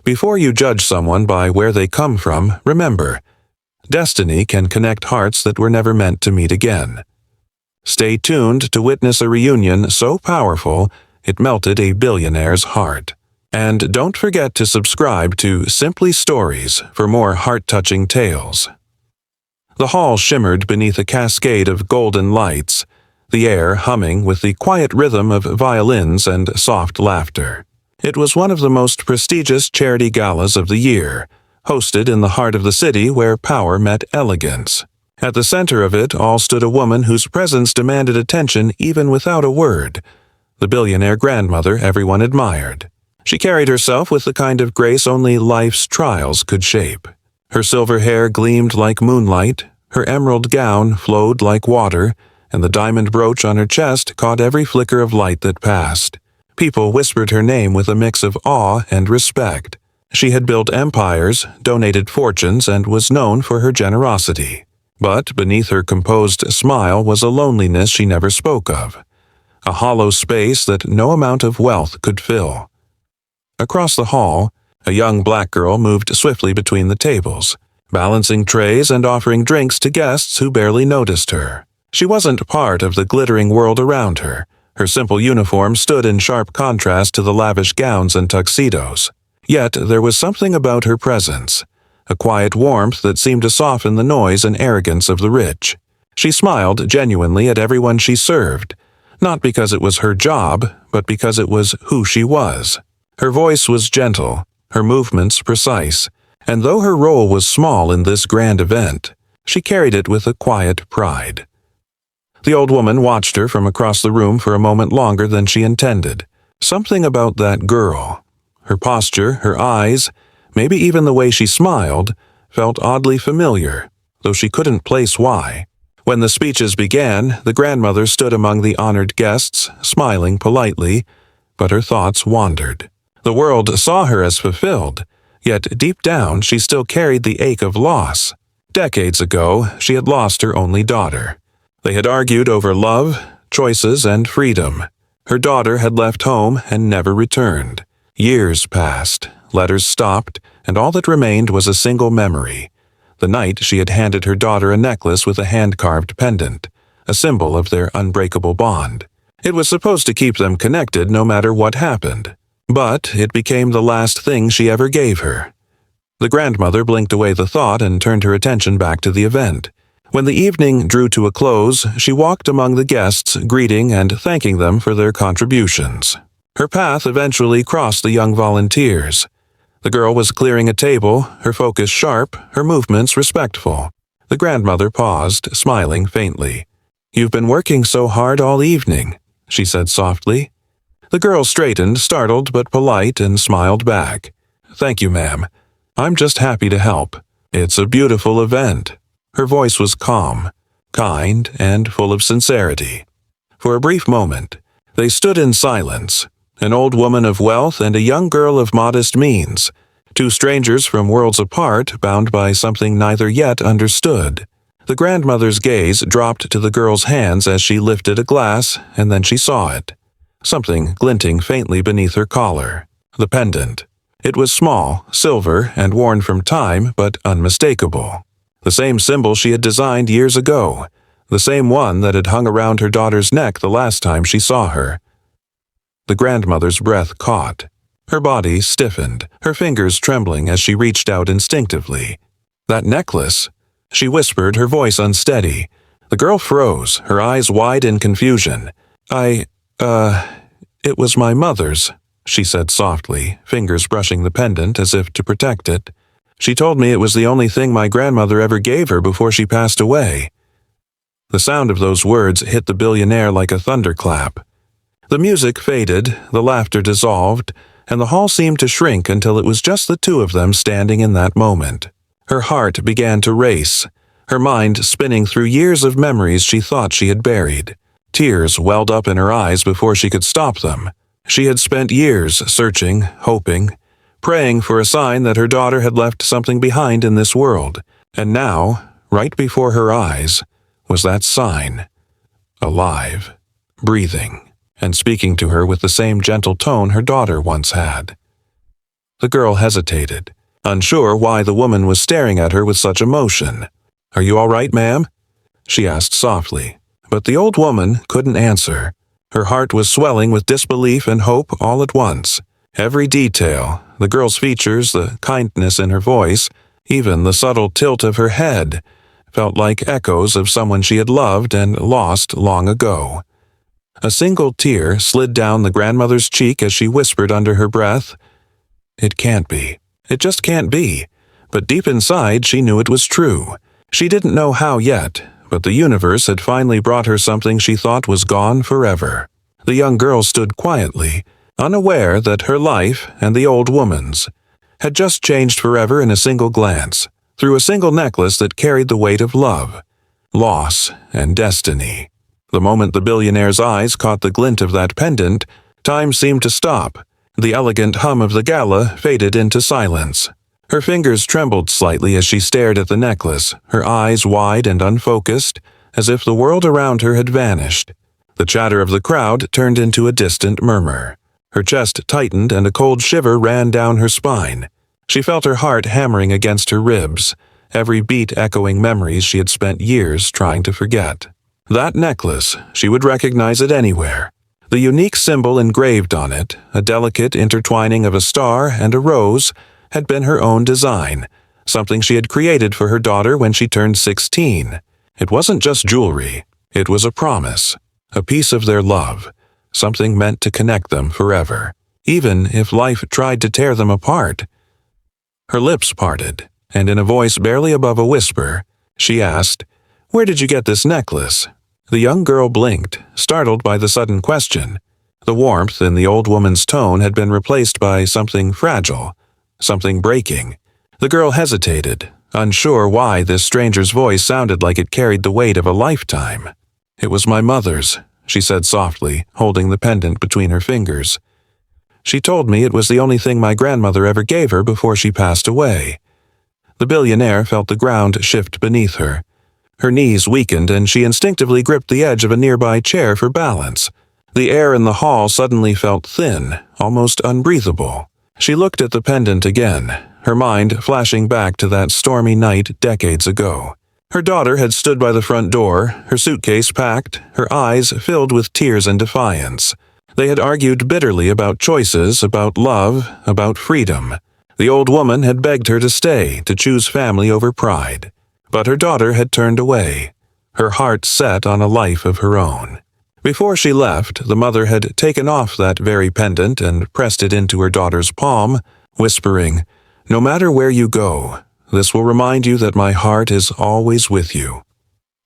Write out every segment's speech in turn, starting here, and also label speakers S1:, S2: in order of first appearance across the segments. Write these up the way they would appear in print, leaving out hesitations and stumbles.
S1: Before you judge someone by where they come from, remember, destiny can connect hearts that were never meant to meet again. Stay tuned to witness a reunion so powerful it melted a billionaire's heart. And don't forget to subscribe to Simply Stories for more heart-touching tales. The hall shimmered beneath a cascade of golden lights, the air humming with the quiet rhythm of violins and soft laughter. It was one of the most prestigious charity galas of the year, hosted in the heart of the city where power met elegance. At the center of it all stood a woman whose presence demanded attention even without a word, the billionaire grandmother everyone admired. She carried herself with the kind of grace only life's trials could shape. Her silver hair gleamed like moonlight, her emerald gown flowed like water, and the diamond brooch on her chest caught every flicker of light that passed. People whispered her name with a mix of awe and respect. She had built empires, donated fortunes, and was known for her generosity. But beneath her composed smile was a loneliness she never spoke of, a hollow space that no amount of wealth could fill. Across the hall, a young black girl moved swiftly between the tables, balancing trays and offering drinks to guests who barely noticed her. She wasn't part of the glittering world around her. Her simple uniform stood in sharp contrast to the lavish gowns and tuxedos. Yet there was something about her presence, a quiet warmth that seemed to soften the noise and arrogance of the rich. She smiled genuinely at everyone she served, not because it was her job, but because it was who she was. Her voice was gentle, her movements precise, and though her role was small in this grand event, she carried it with a quiet pride. The old woman watched her from across the room for a moment longer than she intended. Something about that girl, her posture, her eyes, maybe even the way she smiled, felt oddly familiar, though she couldn't place why. When the speeches began, the grandmother stood among the honored guests, smiling politely, but her thoughts wandered. The world saw her as fulfilled, yet deep down she still carried the ache of loss. Decades ago, she had lost her only daughter. They had argued over love, choices, and freedom. Her daughter had left home and never returned. Years passed, letters stopped, and all that remained was a single memory. The night she had handed her daughter a necklace with a hand-carved pendant, a symbol of their unbreakable bond. It was supposed to keep them connected no matter what happened, but it became the last thing she ever gave her. The grandmother blinked away the thought and turned her attention back to the event. When the evening drew to a close, she walked among the guests, greeting and thanking them for their contributions. Her path eventually crossed the young volunteers. The girl was clearing a table, her focus sharp, her movements respectful. The grandmother paused, smiling faintly. "You've been working so hard all evening," she said softly. The girl straightened, startled but polite, and smiled back. "Thank you, ma'am. I'm just happy to help. It's a beautiful event." Her voice was calm, kind, and full of sincerity. For a brief moment, they stood in silence, an old woman of wealth and a young girl of modest means, two strangers from worlds apart, bound by something neither yet understood. The grandmother's gaze dropped to the girl's hands as she lifted a glass, and then she saw it. Something glinting faintly beneath her collar. The pendant. It was small, silver, and worn from time, but unmistakable. The same symbol she had designed years ago, the same one that had hung around her daughter's neck the last time she saw her. The grandmother's breath caught. Her body stiffened, her fingers trembling as she reached out instinctively. "That necklace," she whispered, her voice unsteady. The girl froze, her eyes wide in confusion. It was my mother's," she said softly, fingers brushing the pendant as if to protect it. "She told me it was the only thing my grandmother ever gave her before she passed away." The sound of those words hit the billionaire like a thunderclap. The music faded, the laughter dissolved, and the hall seemed to shrink until it was just the two of them standing in that moment. Her heart began to race, her mind spinning through years of memories she thought she had buried. Tears welled up in her eyes before she could stop them. She had spent years searching, hoping, praying for a sign that her daughter had left something behind in this world, and now, right before her eyes, was that sign, alive, breathing, and speaking to her with the same gentle tone her daughter once had. The girl hesitated, unsure why the woman was staring at her with such emotion. "Are you all right, ma'am?" she asked softly. But the old woman couldn't answer. Her heart was swelling with disbelief and hope all at once. Every detail, the girl's features, the kindness in her voice, even the subtle tilt of her head, felt like echoes of someone she had loved and lost long ago. A single tear slid down the grandmother's cheek as she whispered under her breath, "It can't be. It just can't be." But deep inside, she knew it was true. She didn't know how yet, but the universe had finally brought her something she thought was gone forever. The young girl stood quietly, unaware that her life and the old woman's had just changed forever in a single glance, through a single necklace that carried the weight of love, loss, and destiny. The moment the billionaire's eyes caught the glint of that pendant, time seemed to stop. The elegant hum of the gala faded into silence. Her fingers trembled slightly as she stared at the necklace, her eyes wide and unfocused, as if the world around her had vanished. The chatter of the crowd turned into a distant murmur. Her chest tightened and a cold shiver ran down her spine. She felt her heart hammering against her ribs, every beat echoing memories she had spent years trying to forget. That necklace, she would recognize it anywhere. The unique symbol engraved on it, a delicate intertwining of a star and a rose, had been her own design, something she had created for her daughter when she turned 16. It wasn't just jewelry, it was a promise, a piece of their love, something meant to connect them forever, even if life tried to tear them apart. Her lips parted, and in a voice barely above a whisper, she asked, "Where did you get this necklace?" The young girl blinked, startled by the sudden question. The warmth in the old woman's tone had been replaced by something fragile, something breaking. The girl hesitated, unsure why this stranger's voice sounded like it carried the weight of a lifetime. "It was my mother's," she said softly, holding the pendant between her fingers. "She told me it was the only thing my grandmother ever gave her before she passed away." The billionaire felt the ground shift beneath her. Her knees weakened and she instinctively gripped the edge of a nearby chair for balance. The air in the hall suddenly felt thin, almost unbreathable. She looked at the pendant again, her mind flashing back to that stormy night decades ago. Her daughter had stood by the front door, her suitcase packed, her eyes filled with tears and defiance. They had argued bitterly about choices, about love, about freedom. The old woman had begged her to stay, to choose family over pride. But her daughter had turned away, her heart set on a life of her own. Before she left, the mother had taken off that very pendant and pressed it into her daughter's palm, whispering, "No matter where you go, this will remind you that my heart is always with you."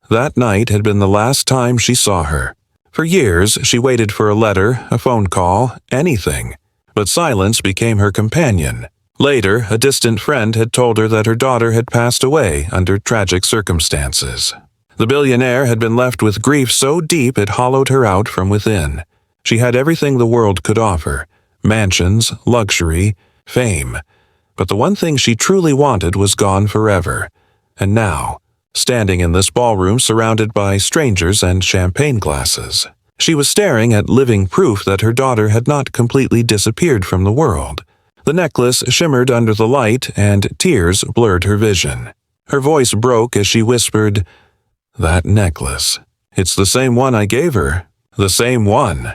S1: That night had been the last time she saw her. For years, she waited for a letter, a phone call, anything. But silence became her companion. Later, a distant friend had told her that her daughter had passed away under tragic circumstances. The billionaire had been left with grief so deep it hollowed her out from within. She had everything the world could offer: mansions, luxury, fame. But the one thing she truly wanted was gone forever. And now, standing in this ballroom surrounded by strangers and champagne glasses, she was staring at living proof that her daughter had not completely disappeared from the world. The necklace shimmered under the light, and tears blurred her vision. Her voice broke as she whispered, "That necklace. It's the same one I gave her. The same one."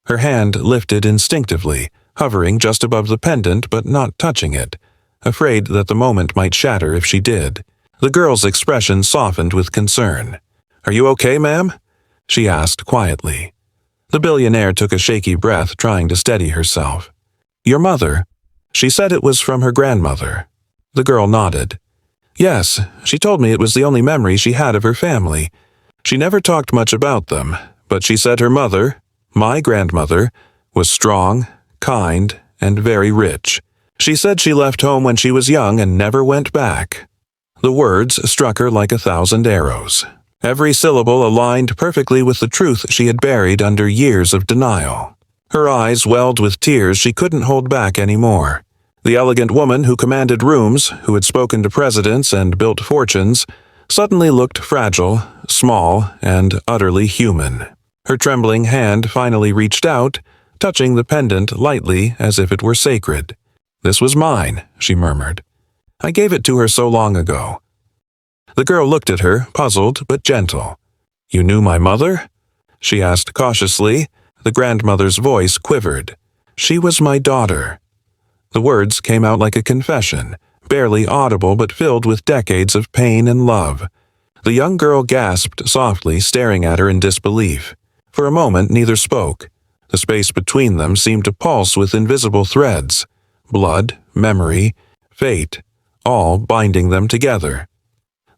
S1: Her hand lifted instinctively, hovering just above the pendant but not touching it, afraid that the moment might shatter if she did. The girl's expression softened with concern. "Are you okay, ma'am?" she asked quietly. The billionaire took a shaky breath, trying to steady herself. "Your mother? She said it was from her grandmother." The girl nodded. "Yes, she told me it was the only memory she had of her family. She never talked much about them, but she said her mother, my grandmother, was strong, kind, and very rich. She said she left home when she was young and never went back." The words struck her like 1,000 arrows. Every syllable aligned perfectly with the truth she had buried under years of denial. Her eyes welled with tears she couldn't hold back anymore. The elegant woman who commanded rooms, who had spoken to presidents and built fortunes, suddenly looked fragile, small, and utterly human. Her trembling hand finally reached out, touching the pendant lightly as if it were sacred. "This was mine," she murmured. "I gave it to her so long ago." The girl looked at her, puzzled but gentle. "You knew my mother?" she asked cautiously. The grandmother's voice quivered. "She was my daughter." The words came out like a confession, barely audible but filled with decades of pain and love. The young girl gasped softly, staring at her in disbelief. For a moment neither spoke. The space between them seemed to pulse with invisible threads. Blood, memory, fate, all binding them together.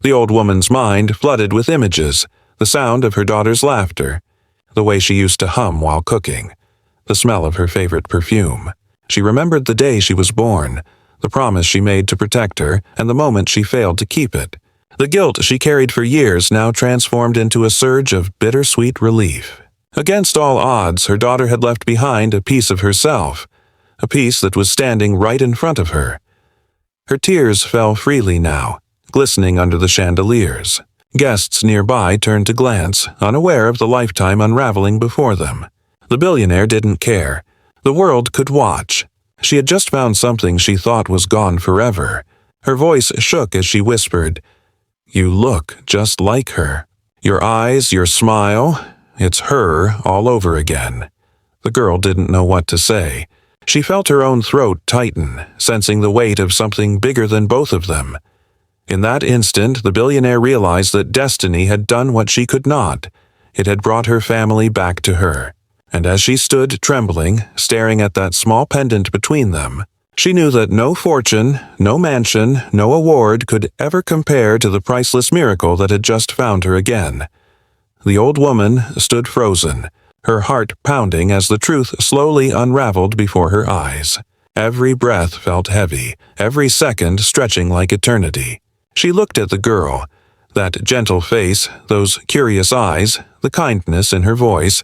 S1: The old woman's mind flooded with images, the sound of her daughter's laughter, the way she used to hum while cooking, the smell of her favorite perfume. She remembered the day she was born, the promise she made to protect her, and the moment she failed to keep it. The guilt she carried for years now transformed into a surge of bittersweet relief. Against all odds, her daughter had left behind a piece of herself, a piece that was standing right in front of her. Her tears fell freely now, glistening under the chandeliers. Guests nearby turned to glance, unaware of the lifetime unraveling before them. The billionaire didn't care. The world could watch. She had just found something she thought was gone forever. Her voice shook as she whispered, "You look just like her. Your eyes, your smile, it's her all over again." The girl didn't know what to say. She felt her own throat tighten, sensing the weight of something bigger than both of them. In that instant, the billionaire realized that destiny had done what she could not. It had brought her family back to her. And as she stood trembling, staring at that small pendant between them, she knew that no fortune, no mansion, no award could ever compare to the priceless miracle that had just found her again. The old woman stood frozen, her heart pounding as the truth slowly unraveled before her eyes. Every breath felt heavy, every second stretching like eternity. She looked at the girl, that gentle face, those curious eyes, the kindness in her voice,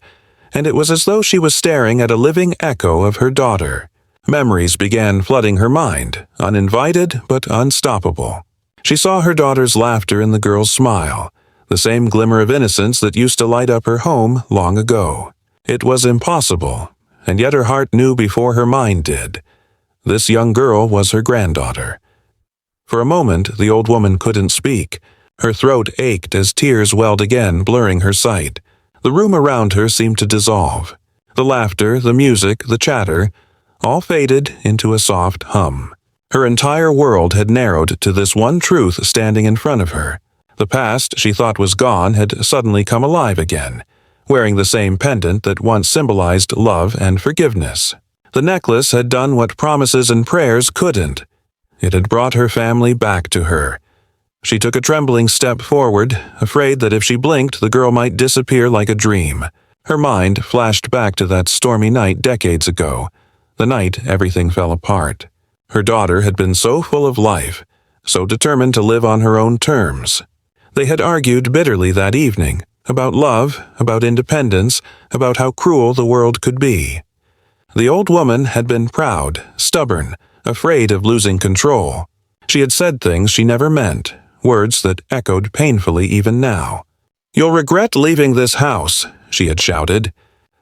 S1: and it was as though she was staring at a living echo of her daughter. Memories began flooding her mind, uninvited but unstoppable. She saw her daughter's laughter in the girl's smile, the same glimmer of innocence that used to light up her home long ago. It was impossible, and yet her heart knew before her mind did. This young girl was her granddaughter. For a moment, the old woman couldn't speak. Her throat ached as tears welled again, blurring her sight. The room around her seemed to dissolve. The laughter, the music, the chatter, all faded into a soft hum. Her entire world had narrowed to this one truth standing in front of her. The past she thought was gone had suddenly come alive again, wearing the same pendant that once symbolized love and forgiveness. The necklace had done what promises and prayers couldn't. It had brought her family back to her. She took a trembling step forward, afraid that if she blinked, the girl might disappear like a dream. Her mind flashed back to that stormy night decades ago, the night everything fell apart. Her daughter had been so full of life, so determined to live on her own terms. They had argued bitterly that evening, about love, about independence, about how cruel the world could be. The old woman had been proud, stubborn, afraid of losing control. She had said things she never meant, words that echoed painfully even now. "You'll regret leaving this house," she had shouted,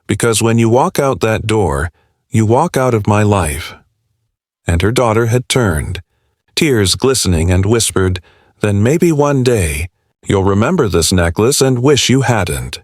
S1: "because when you walk out that door, you walk out of my life." And her daughter had turned, tears glistening, and whispered, "Then maybe one day, you'll remember this necklace and wish you hadn't."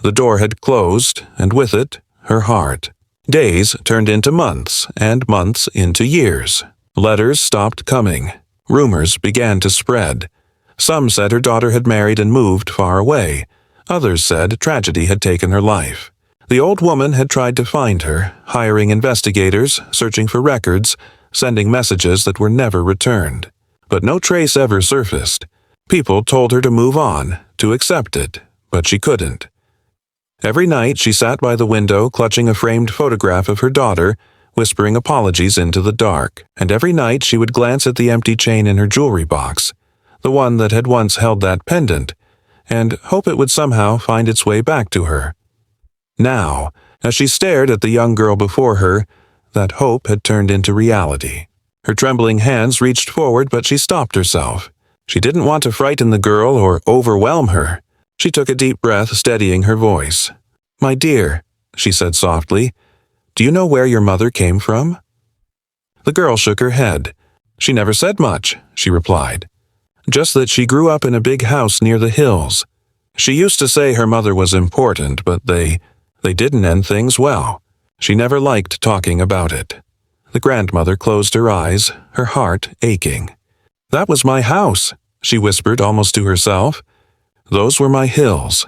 S1: The door had closed, and with it, her heart. Days turned into months, and months into years. Letters stopped coming. Rumors began to spread. Some said her daughter had married and moved far away. Others said tragedy had taken her life. The old woman had tried to find her, hiring investigators, searching for records, sending messages that were never returned. But no trace ever surfaced. People told her to move on, to accept it, but she couldn't. Every night she sat by the window, clutching a framed photograph of her daughter, whispering apologies into the dark, and every night she would glance at the empty chain in her jewelry box, the one that had once held that pendant, and hope it would somehow find its way back to her. Now, as she stared at the young girl before her, that hope had turned into reality. Her trembling hands reached forward, but she stopped herself. She didn't want to frighten the girl or overwhelm her. She took a deep breath, steadying her voice. "My dear," she said softly, "do you know where your mother came from?" The girl shook her head. "She never said much," she replied. "Just that she grew up in a big house near the hills. She used to say her mother was important, but they didn't end things well. She never liked talking about it." The grandmother closed her eyes, her heart aching. "That was my house," she whispered almost to herself. "Those were my hills."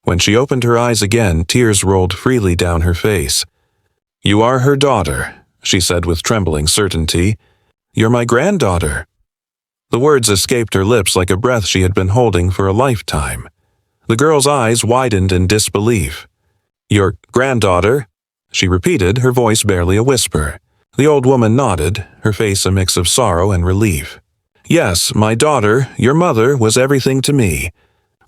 S1: When she opened her eyes again, tears rolled freely down her face. "You are her daughter," she said with trembling certainty. "You're my granddaughter." The words escaped her lips like a breath she had been holding for a lifetime. The girl's eyes widened in disbelief. "Your granddaughter?" she repeated, her voice barely a whisper. The old woman nodded, her face a mix of sorrow and relief. "Yes, my daughter, your mother, was everything to me.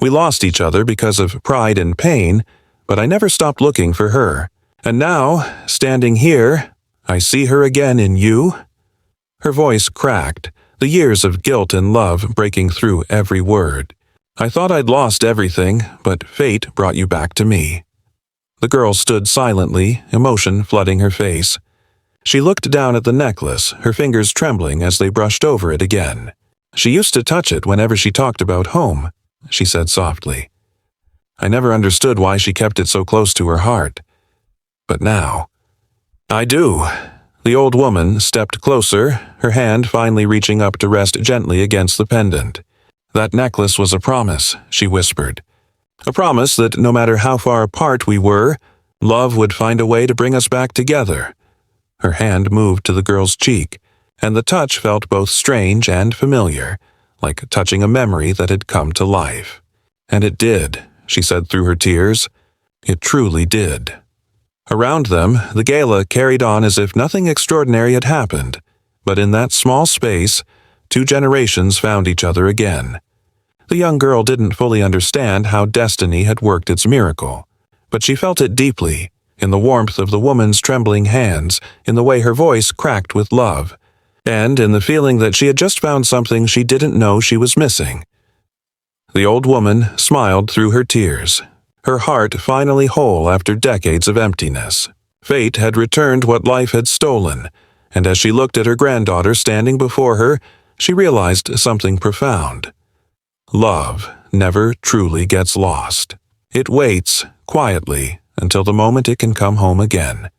S1: We lost each other because of pride and pain, but I never stopped looking for her. And now, standing here, I see her again in you." Her voice cracked, the years of guilt and love breaking through every word. "I thought I'd lost everything, but fate brought you back to me." The girl stood silently, emotion flooding her face. She looked down at the necklace, her fingers trembling as they brushed over it again. "She used to touch it whenever she talked about home," she said softly. "I never understood why she kept it so close to her heart. But now, I do." The old woman stepped closer, her hand finally reaching up to rest gently against the pendant. "That necklace was a promise," she whispered. "A promise that no matter how far apart we were, love would find a way to bring us back together." Her hand moved to the girl's cheek, and the touch felt both strange and familiar, like touching a memory that had come to life. "And it did," she said through her tears. "It truly did." Around them, the gala carried on as if nothing extraordinary had happened, but in that small space, 2 generations found each other again. The young girl didn't fully understand how destiny had worked its miracle, but she felt it deeply, in the warmth of the woman's trembling hands, in the way her voice cracked with love, and in the feeling that she had just found something she didn't know she was missing. The old woman smiled through her tears, her heart finally whole after decades of emptiness. Fate had returned what life had stolen, and as she looked at her granddaughter standing before her, she realized something profound. Love never truly gets lost. It waits, quietly, until the moment it can come home again.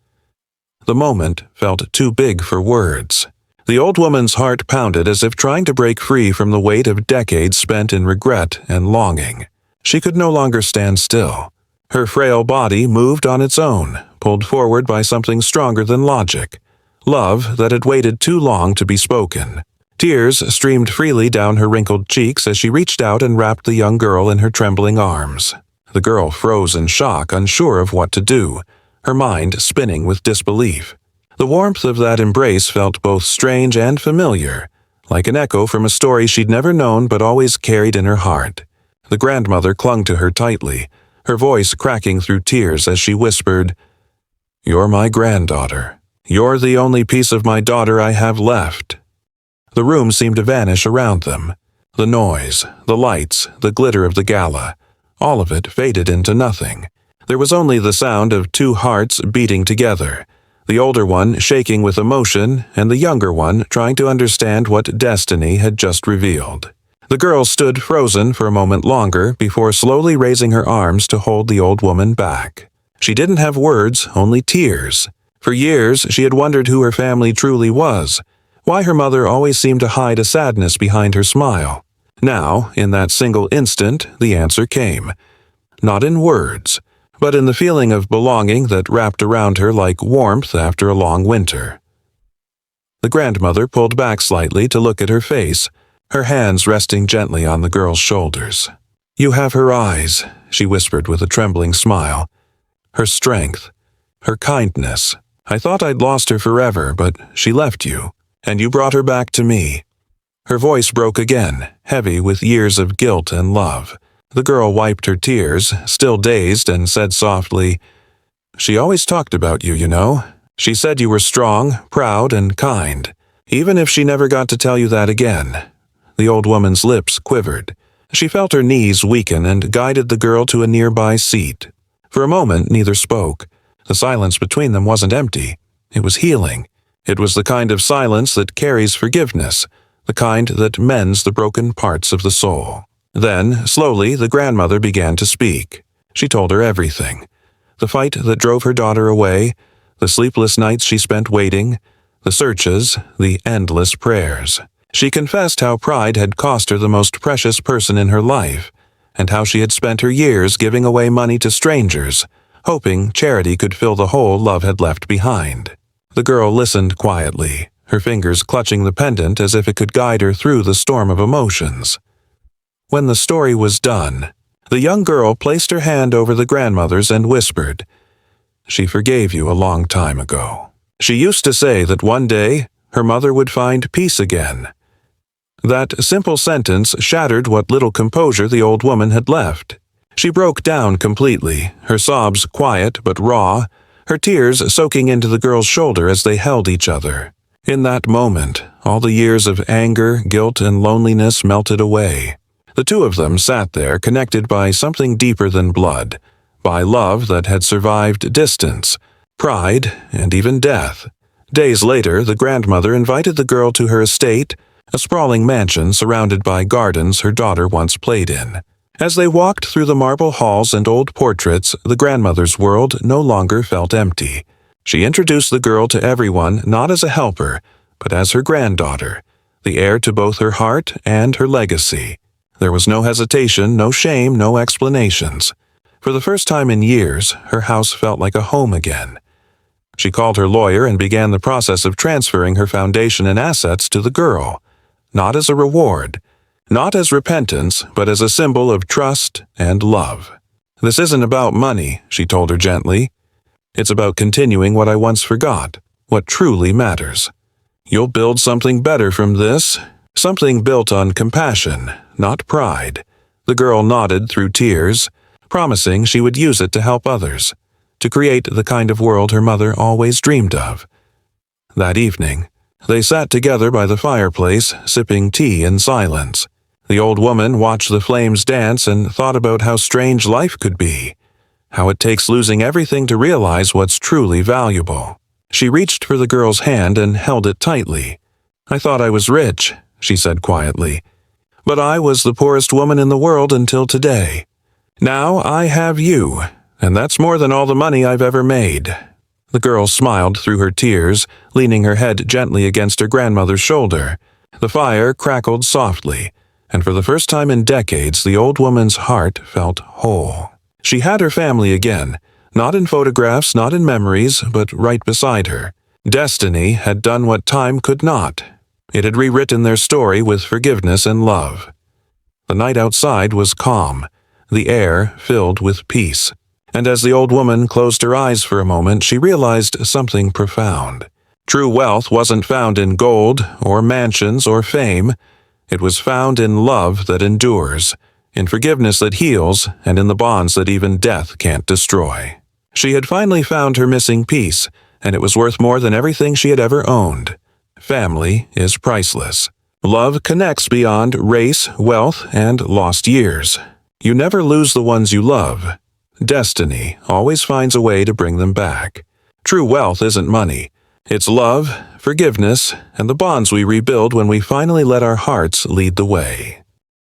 S1: The moment felt too big for words. The old woman's heart pounded as if trying to break free from the weight of decades spent in regret and longing. She could no longer stand still. Her frail body moved on its own, pulled forward by something stronger than logic. Love that had waited too long to be spoken. Tears streamed freely down her wrinkled cheeks as she reached out and wrapped the young girl in her trembling arms. The girl froze in shock, unsure of what to do, her mind spinning with disbelief. The warmth of that embrace felt both strange and familiar, like an echo from a story she'd never known but always carried in her heart. The grandmother clung to her tightly, her voice cracking through tears as she whispered, "You're my granddaughter. You're the only piece of my daughter I have left." The room seemed to vanish around them. The noise, the lights, the glitter of the gala, all of it faded into nothing. There was only the sound of 2 hearts beating together, the older one shaking with emotion and the younger one trying to understand what destiny had just revealed. The girl stood frozen for a moment longer before slowly raising her arms to hold the old woman back. She didn't have words, only tears. For years, she had wondered who her family truly was, why her mother always seemed to hide a sadness behind her smile. Now, in that single instant, the answer came. Not in words, but in the feeling of belonging that wrapped around her like warmth after a long winter. The grandmother pulled back slightly to look at her face, her hands resting gently on the girl's shoulders. "You have her eyes," she whispered with a trembling smile. "Her strength, her kindness. I thought I'd lost her forever, but she left you, and you brought her back to me." Her voice broke again, heavy with years of guilt and love. The girl wiped her tears, still dazed, and said softly, "She always talked about you, you know. She said you were strong, proud, and kind, even if she never got to tell you that again." The old woman's lips quivered. She felt her knees weaken and guided the girl to a nearby seat. For a moment, neither spoke. The silence between them wasn't empty. It was healing. It was the kind of silence that carries forgiveness, the kind that mends the broken parts of the soul. Then, slowly, the grandmother began to speak. She told her everything. The fight that drove her daughter away, the sleepless nights she spent waiting, the searches, the endless prayers. She confessed how pride had cost her the most precious person in her life, and how she had spent her years giving away money to strangers, hoping charity could fill the hole love had left behind. The girl listened quietly, her fingers clutching the pendant as if it could guide her through the storm of emotions. When the story was done, the young girl placed her hand over the grandmother's and whispered, "She forgave you a long time ago." She used to say that one day her mother would find peace again. That simple sentence shattered what little composure the old woman had left. She broke down completely, her sobs quiet but raw, her tears soaking into the girl's shoulder as they held each other. In that moment, all the years of anger, guilt, and loneliness melted away. The two of them sat there connected by something deeper than blood, by love that had survived distance, pride, and even death. Days later, the grandmother invited the girl to her estate, a sprawling mansion surrounded by gardens her daughter once played in. As they walked through the marble halls and old portraits, the grandmother's world no longer felt empty. She introduced the girl to everyone not as a helper, but as her granddaughter, the heir to both her heart and her legacy. There was no hesitation, no shame, no explanations. For the first time in years, her house felt like a home again. She called her lawyer and began the process of transferring her foundation and assets to the girl, not as a reward, not as repentance, but as a symbol of trust and love. "This isn't about money," she told her gently. "It's about continuing what I once forgot, what truly matters. You'll build something better from this, something built on compassion, not pride." The girl nodded through tears, promising she would use it to help others, to create the kind of world her mother always dreamed of. That evening, they sat together by the fireplace, sipping tea in silence. The old woman watched the flames dance and thought about how strange life could be, how it takes losing everything to realize what's truly valuable. She reached for the girl's hand and held it tightly. "I thought I was rich," she said quietly, "but I was the poorest woman in the world until today. Now I have you, and that's more than all the money I've ever made." The girl smiled through her tears, leaning her head gently against her grandmother's shoulder. The fire crackled softly, and for the first time in decades the old woman's heart felt whole. She had her family again, not in photographs, not in memories, but right beside her. Destiny had done what time could not. It had rewritten their story with forgiveness and love. The night outside was calm, the air filled with peace. And as the old woman closed her eyes for a moment, she realized something profound. True wealth wasn't found in gold or mansions or fame. It was found in love that endures, in forgiveness that heals, and in the bonds that even death can't destroy. She had finally found her missing piece, and it was worth more than everything she had ever owned. Family is priceless. Love connects beyond race, wealth, and lost years. You never lose the ones you love. Destiny always finds a way to bring them back. True wealth isn't money. It's love, forgiveness, and the bonds we rebuild when we finally let our hearts lead the way.